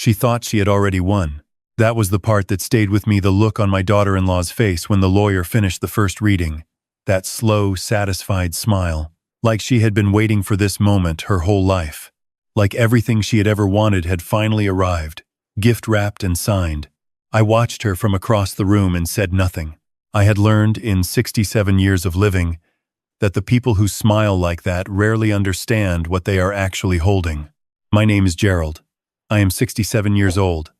She thought she had already won. That was the part that stayed with me, the look on my daughter-in-law's face when the lawyer finished the first reading. That slow, satisfied smile. Like she had been waiting for this moment her whole life. Like everything she had ever wanted had finally arrived, gift-wrapped and signed. I watched her from across the room and said nothing. I had learned in 67 years of living that the people who smile like that rarely understand what they are actually holding. My name is Gerald. I am 67 years old.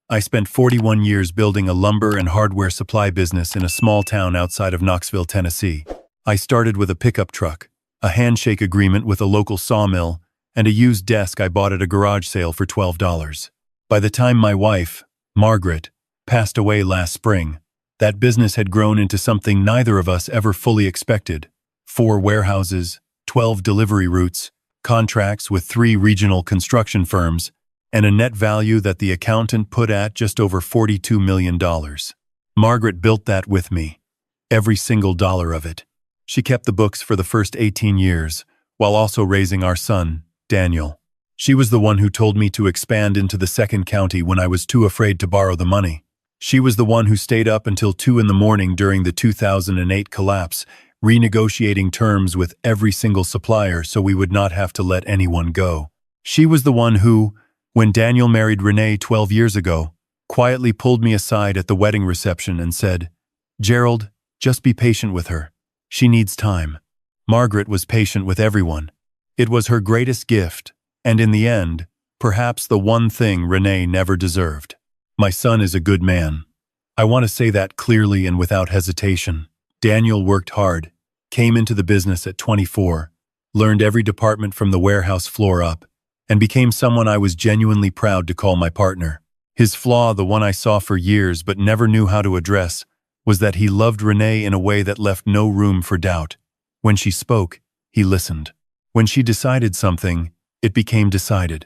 I spent 41 years building a lumber and hardware supply business in a small town outside of Knoxville, Tennessee. I started with a pickup truck, a handshake agreement with a local sawmill, and a used desk I bought at a garage sale for $12. By the time my wife, Margaret, passed away last spring, that business had grown into something neither of us ever fully expected. 4 warehouses, 12 delivery routes, contracts with 3 regional construction firms, and a net value that the accountant put at just over $42 million. Margaret built that with me, every single dollar of it. She kept the books for the first 18 years, while also raising our son, Daniel. She was the one who told me to expand into the second county when I was too afraid to borrow the money. She was the one who stayed up until 2 in the morning during the 2008 collapse, renegotiating terms with every single supplier so we would not have to let anyone go. She was the one who, when Daniel married Renee 12 years ago, quietly pulled me aside at the wedding reception and said, "Gerald, just be patient with her. She needs time." Margaret was patient with everyone. It was her greatest gift, and in the end, perhaps the one thing Renee never deserved. My son is a good man. I want to say that clearly and without hesitation. Daniel worked hard, came into the business at 24, learned every department from the warehouse floor up, and became someone I was genuinely proud to call my partner. His flaw, the one I saw for years but never knew how to address, was that he loved Renee in a way that left no room for doubt. When she spoke, he listened. When she decided something, it became decided.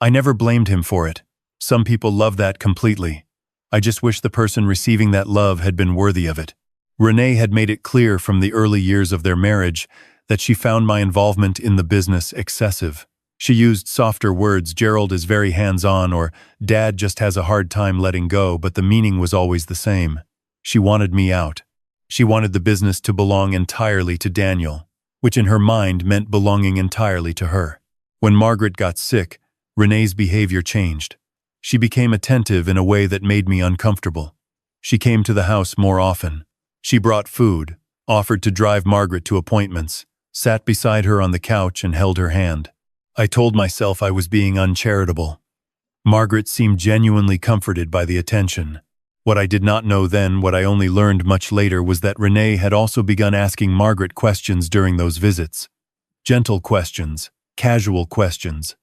I never blamed him for it. Some people love that completely. I just wish the person receiving that love had been worthy of it. Renee had made it clear from the early years of their marriage that she found my involvement in the business excessive. She used softer words, "Gerald is very hands-on," or "Dad just has a hard time letting go," but the meaning was always the same. She wanted me out. She wanted the business to belong entirely to Daniel, which in her mind meant belonging entirely to her. When Margaret got sick, Renee's behavior changed. She became attentive in a way that made me uncomfortable. She came to the house more often. She brought food, offered to drive Margaret to appointments, sat beside her on the couch and held her hand. I told myself I was being uncharitable. Margaret seemed genuinely comforted by the attention. What I did not know then, what I only learned much later, was that Renee had also begun asking Margaret questions during those visits. Gentle questions, casual questions,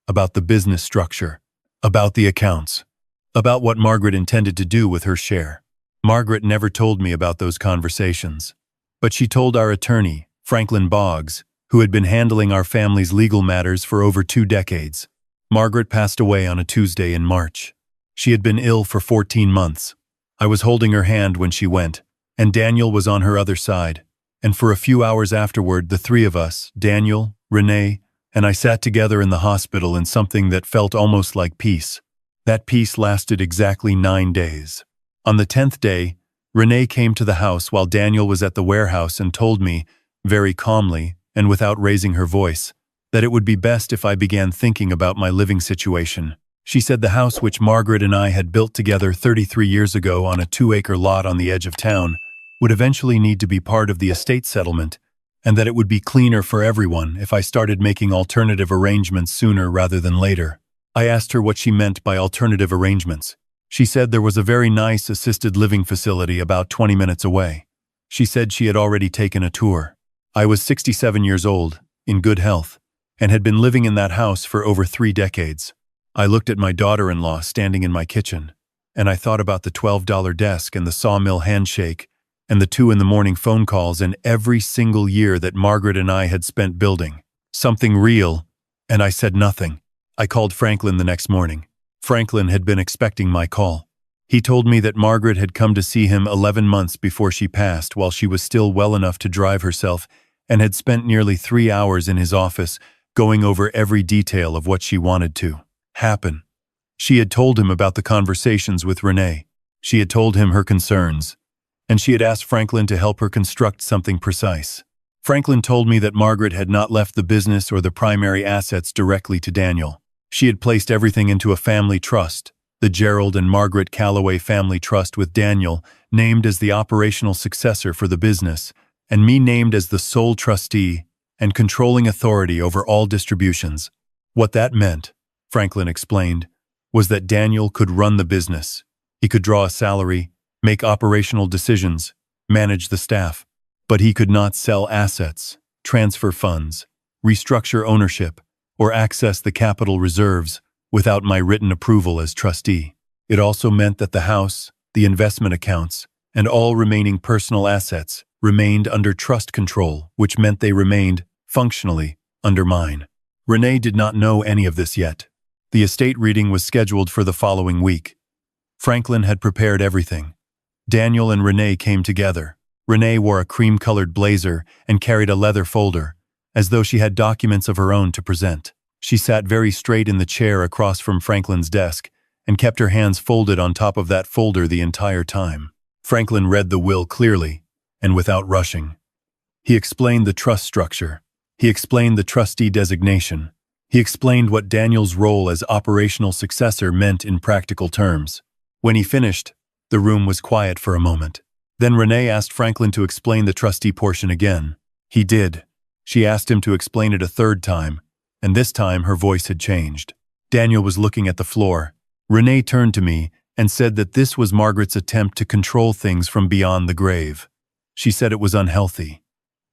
about the business structure, about the accounts, about what Margaret intended to do with her share. Margaret never told me about those conversations, but she told our attorney, Franklin Boggs, who had been handling our family's legal matters for over 2 decades. Margaret passed away on a Tuesday in March. She had been ill for 14 months. I was holding her hand when she went, and Daniel was on her other side. And for a few hours afterward, the 3 of us, Daniel, Renee, and I, sat together in the hospital in something that felt almost like peace. That peace lasted exactly 9 days. On the 10th day, Renee came to the house while Daniel was at the warehouse and told me, very calmly and without raising her voice, that it would be best if I began thinking about my living situation. She said the house which Margaret and I had built together 33 years ago on a 2-acre lot on the edge of town would eventually need to be part of the estate settlement, and that it would be cleaner for everyone if I started making alternative arrangements sooner rather than later. I asked her what she meant by alternative arrangements. She said there was a very nice assisted living facility about 20 minutes away. She said she had already taken a tour. I was 67 years old, in good health, and had been living in that house for over 3 decades. I looked at my daughter-in-law standing in my kitchen, and I thought about the $12 desk and the sawmill handshake and the 2 in the morning phone calls and every single year that Margaret and I had spent building. Something real, and I said nothing. I called Franklin the next morning. Franklin had been expecting my call. He told me that Margaret had come to see him 11 months before she passed while she was still well enough to drive herself, and had spent nearly 3 hours in his office going over every detail of what she wanted to happen. She had told him about the conversations with Renee. She had told him her concerns, and she had asked Franklin to help her construct something precise. Franklin told me that Margaret had not left the business or the primary assets directly to Daniel. She had placed everything into a family trust, the Gerald and Margaret Calloway Family Trust, with Daniel named as the operational successor for the business, and me named as the sole trustee and controlling authority over all distributions. What that meant, Franklin explained, was that Daniel could run the business. He could draw a salary, make operational decisions, manage the staff, but he could not sell assets, transfer funds, restructure ownership, or access the capital reserves without my written approval as trustee. It also meant that the house, the investment accounts, and all remaining personal assets remained under trust control, which meant they remained, functionally, under mine. Renee did not know any of this yet. The estate reading was scheduled for the following week. Franklin had prepared everything. Daniel and Renee came together. Renee wore a cream-colored blazer and carried a leather folder, as though she had documents of her own to present. She sat very straight in the chair across from Franklin's desk and kept her hands folded on top of that folder the entire time. Franklin read the will clearly and without rushing. He explained the trust structure. He explained the trustee designation. He explained what Daniel's role as operational successor meant in practical terms. When he finished, the room was quiet for a moment. Then Renee asked Franklin to explain the trustee portion again. He did. She asked him to explain it a third time, and this time her voice had changed. Daniel was looking at the floor. Renee turned to me and said that this was Margaret's attempt to control things from beyond the grave. She said it was unhealthy.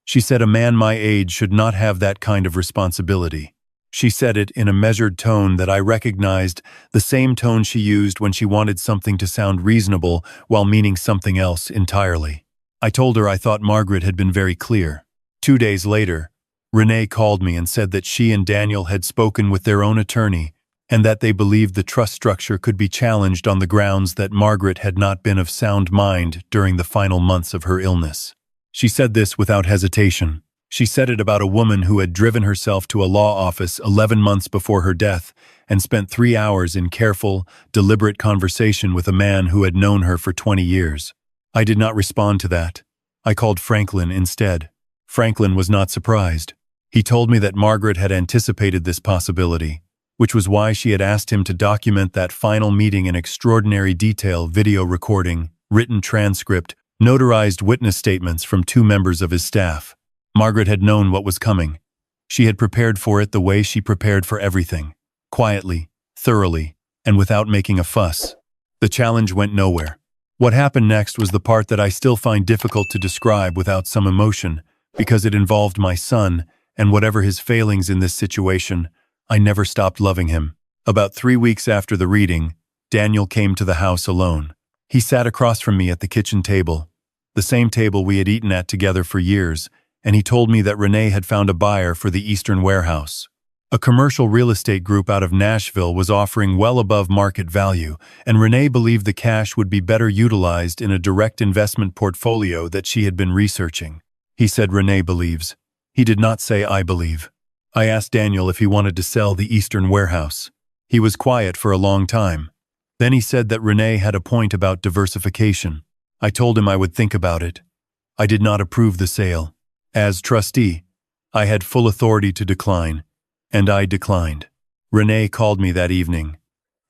She said a man my age should not have that kind of responsibility. She said it in a measured tone that I recognized, the same tone she used when she wanted something to sound reasonable while meaning something else entirely. I told her I thought Margaret had been very clear. 2 days later, Renee called me and said that she and Daniel had spoken with their own attorney and that they believed the trust structure could be challenged on the grounds that Margaret had not been of sound mind during the final months of her illness. She said this without hesitation. She said it about a woman who had driven herself to a law office 11 months before her death and spent 3 hours in careful, deliberate conversation with a man who had known her for 20 years. I did not respond to that. I called Franklin instead. Franklin was not surprised. He told me that Margaret had anticipated this possibility, which was why she had asked him to document that final meeting in extraordinary detail: video recording, written transcript, notarized witness statements from 2 members of his staff. Margaret had known what was coming. She had prepared for it the way she prepared for everything, quietly, thoroughly, and without making a fuss. The challenge went nowhere. What happened next was the part that I still find difficult to describe without some emotion, because it involved my son, and whatever his failings in this situation, I never stopped loving him. About 3 weeks after the reading, Daniel came to the house alone. He sat across from me at the kitchen table, the same table we had eaten at together for years, and he told me that Renee had found a buyer for the Eastern Warehouse. A commercial real estate group out of Nashville was offering well above market value, and Renee believed the cash would be better utilized in a direct investment portfolio that she had been researching. He said Renee believes. He did not say I believe. I asked Daniel if he wanted to sell the Eastern Warehouse. He was quiet for a long time. Then he said that Renee had a point about diversification. I told him I would think about it. I did not approve the sale. As trustee, I had full authority to decline, and I declined. Renee called me that evening.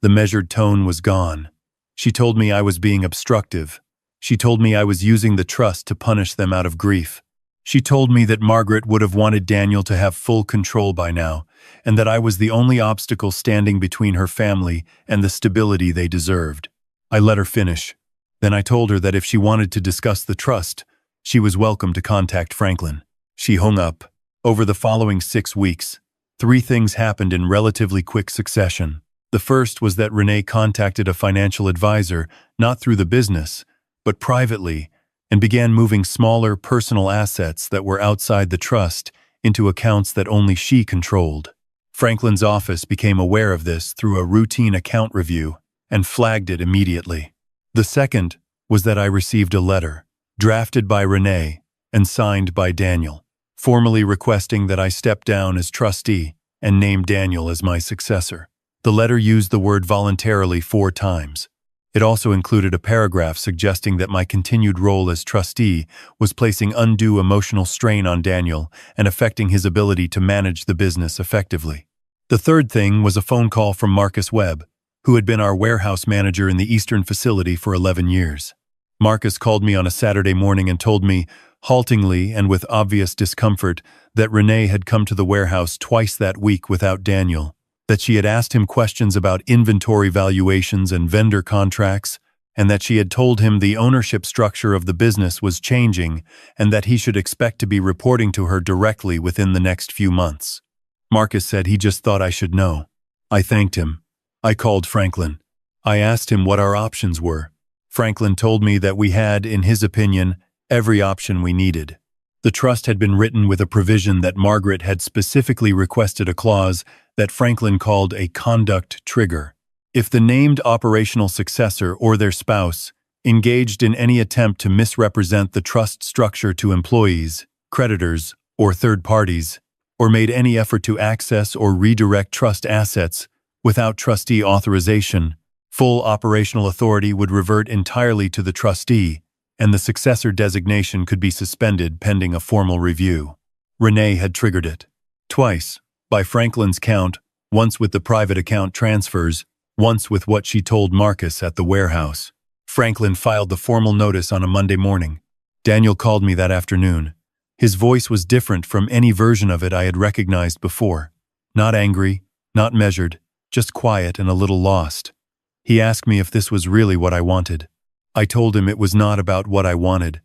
The measured tone was gone. She told me I was being obstructive. She told me I was using the trust to punish them out of grief. She told me that Margaret would have wanted Daniel to have full control by now, and that I was the only obstacle standing between her family and the stability they deserved. I let her finish. Then I told her that if she wanted to discuss the trust, she was welcome to contact Franklin. She hung up. Over the following 6 weeks, 3 things happened in relatively quick succession. The first was that Renee contacted a financial advisor, not through the business, but privately, and began moving smaller personal assets that were outside the trust into accounts that only she controlled. Franklin's office became aware of this through a routine account review and flagged it immediately. The second was that I received a letter, drafted by Renee and signed by Daniel, formally requesting that I step down as trustee and name Daniel as my successor. The letter used the word voluntarily 4 times. It also included a paragraph suggesting that my continued role as trustee was placing undue emotional strain on Daniel and affecting his ability to manage the business effectively. The third thing was a phone call from Marcus Webb, who had been our warehouse manager in the Eastern facility for 11 years. Marcus called me on a Saturday morning and told me, haltingly and with obvious discomfort, that Renee had come to the warehouse twice that week without Daniel, that she had asked him questions about inventory valuations and vendor contracts, and that she had told him the ownership structure of the business was changing and that he should expect to be reporting to her directly within the next few months. Marcus said he just thought I should know. I thanked him. I called Franklin. I asked him what our options were. Franklin told me that we had, in his opinion, every option we needed. The trust had been written with a provision that Margaret had specifically requested a clause that Franklin called a conduct trigger. If the named operational successor or their spouse engaged in any attempt to misrepresent the trust structure to employees, creditors, or third parties, or made any effort to access or redirect trust assets without trustee authorization, full operational authority would revert entirely to the trustee, and the successor designation could be suspended pending a formal review. Renee had triggered it. Twice, by Franklin's count, once with the private account transfers, once with what she told Marcus at the warehouse. Franklin filed the formal notice on a Monday morning. Daniel called me that afternoon. His voice was different from any version of it I had recognized before. Not angry, not measured, just quiet and a little lost. He asked me if this was really what I wanted. I told him it was not about what I wanted.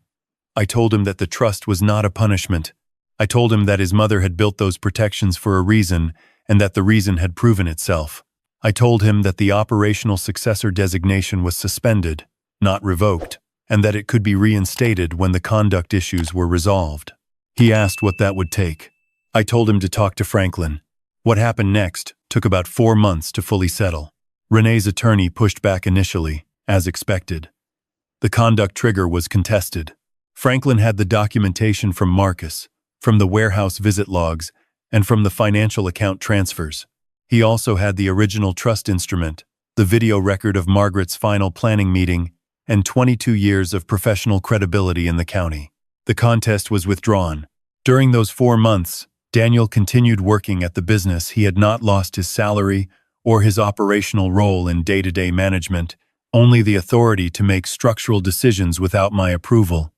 I told him that the trust was not a punishment. I told him that his mother had built those protections for a reason and that the reason had proven itself. I told him that the operational successor designation was suspended, not revoked, and that it could be reinstated when the conduct issues were resolved. He asked what that would take. I told him to talk to Franklin. What happened next took about 4 months to fully settle. Renee's attorney pushed back initially, as expected. The conduct trigger was contested. Franklin had the documentation from Marcus, from the warehouse visit logs, and from the financial account transfers. He also had the original trust instrument, the video record of Margaret's final planning meeting, and 22 years of professional credibility in the county. The contest was withdrawn. During those 4 months, Daniel continued working at the business. He had not lost his salary or his operational role in day-to-day management, only the authority to make structural decisions without my approval.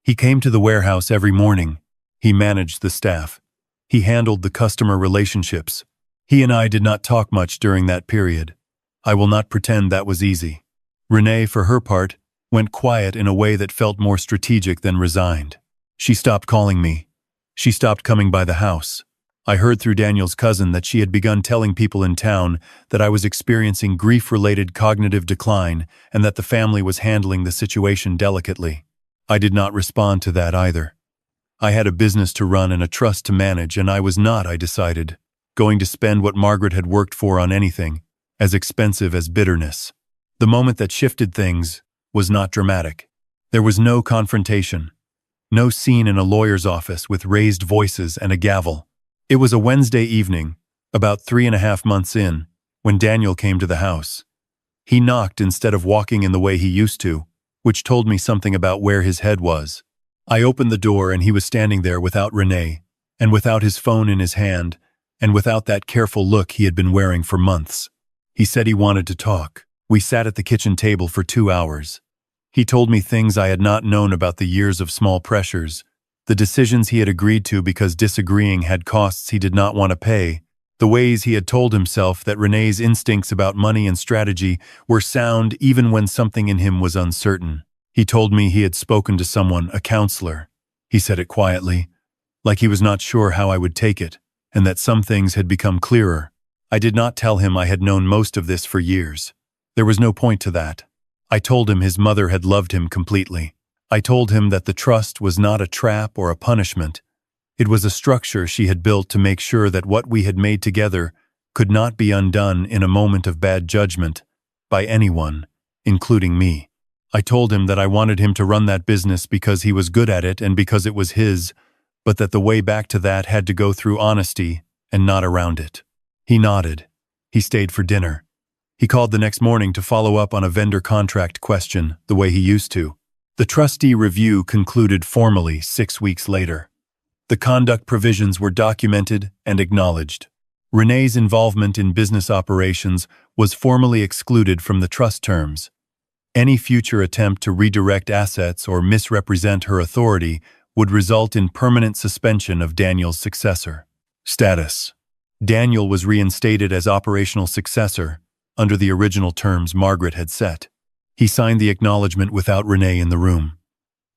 He came to the warehouse every morning. He managed the staff. He handled the customer relationships. He and I did not talk much during that period. I will not pretend that was easy. Renee, for her part, went quiet in a way that felt more strategic than resigned. She stopped calling me. She stopped coming by the house. I heard through Daniel's cousin that she had begun telling people in town that I was experiencing grief-related cognitive decline and that the family was handling the situation delicately. I did not respond to that either. I had a business to run and a trust to manage, and I was not, I decided, going to spend what Margaret had worked for on anything, as expensive as bitterness. The moment that shifted things was not dramatic. There was no confrontation, no scene in a lawyer's office with raised voices and a gavel. It was a Wednesday evening, about 3.5 months in, when Daniel came to the house. He knocked instead of walking in the way he used to, which told me something about where his head was. I opened the door and he was standing there without Renee, and without his phone in his hand, and without that careful look he had been wearing for months. He said he wanted to talk. We sat at the kitchen table for 2 hours. He told me things I had not known about the years of small pressures, the decisions he had agreed to because disagreeing had costs he did not want to pay, the ways he had told himself that Renee's instincts about money and strategy were sound even when something in him was uncertain. He told me he had spoken to someone, a counselor. He said it quietly, like he was not sure how I would take it, and that some things had become clearer. I did not tell him I had known most of this for years. There was no point to that. I told him his mother had loved him completely. I told him that the trust was not a trap or a punishment. It was a structure she had built to make sure that what we had made together could not be undone in a moment of bad judgment by anyone, including me. I told him that I wanted him to run that business because he was good at it and because it was his, but that the way back to that had to go through honesty and not around it. He nodded. He stayed for dinner. He called the next morning to follow up on a vendor contract question, the way he used to. The trustee review concluded formally 6 weeks later. The conduct provisions were documented and acknowledged. Renee's involvement in business operations was formally excluded from the trust terms. Any future attempt to redirect assets or misrepresent her authority would result in permanent suspension of Daniel's successor. Status: Daniel was reinstated as operational successor under the original terms Margaret had set. He signed the acknowledgement without Renee in the room.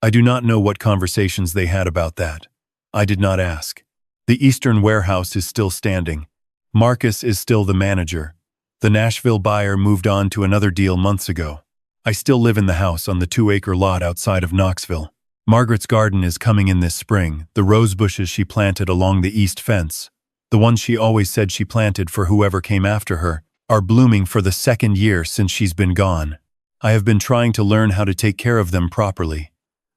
I do not know what conversations they had about that. I did not ask. The Eastern warehouse is still standing. Marcus is still the manager. The Nashville buyer moved on to another deal months ago. I still live in the house on the 2-acre lot outside of Knoxville. Margaret's garden is coming in this spring, the rose bushes she planted along the east fence, the ones she always said she planted for whoever came after her, are blooming for the 2nd year since she's been gone. I have been trying to learn how to take care of them properly.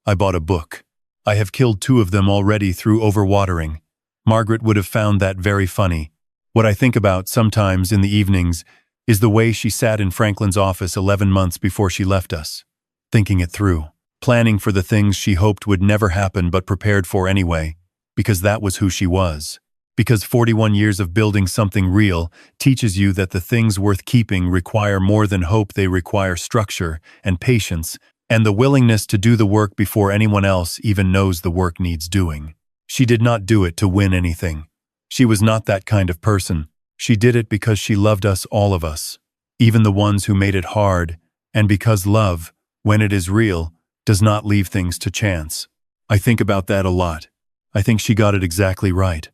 I bought a book. I have killed 2 of them already through overwatering. Margaret would have found that very funny. What I think about sometimes in the evenings is the way she sat in Franklin's office 11 months before she left us, thinking it through, planning for the things she hoped would never happen but prepared for anyway, because that was who she was. Because 41 years of building something real teaches you that the things worth keeping require more than hope. They require structure and patience and the willingness to do the work before anyone else even knows the work needs doing. She did not do it to win anything. She was not that kind of person. She did it because she loved us, all of us, even the ones who made it hard, and because love, when it is real, does not leave things to chance. I think about that a lot. I think she got it exactly right.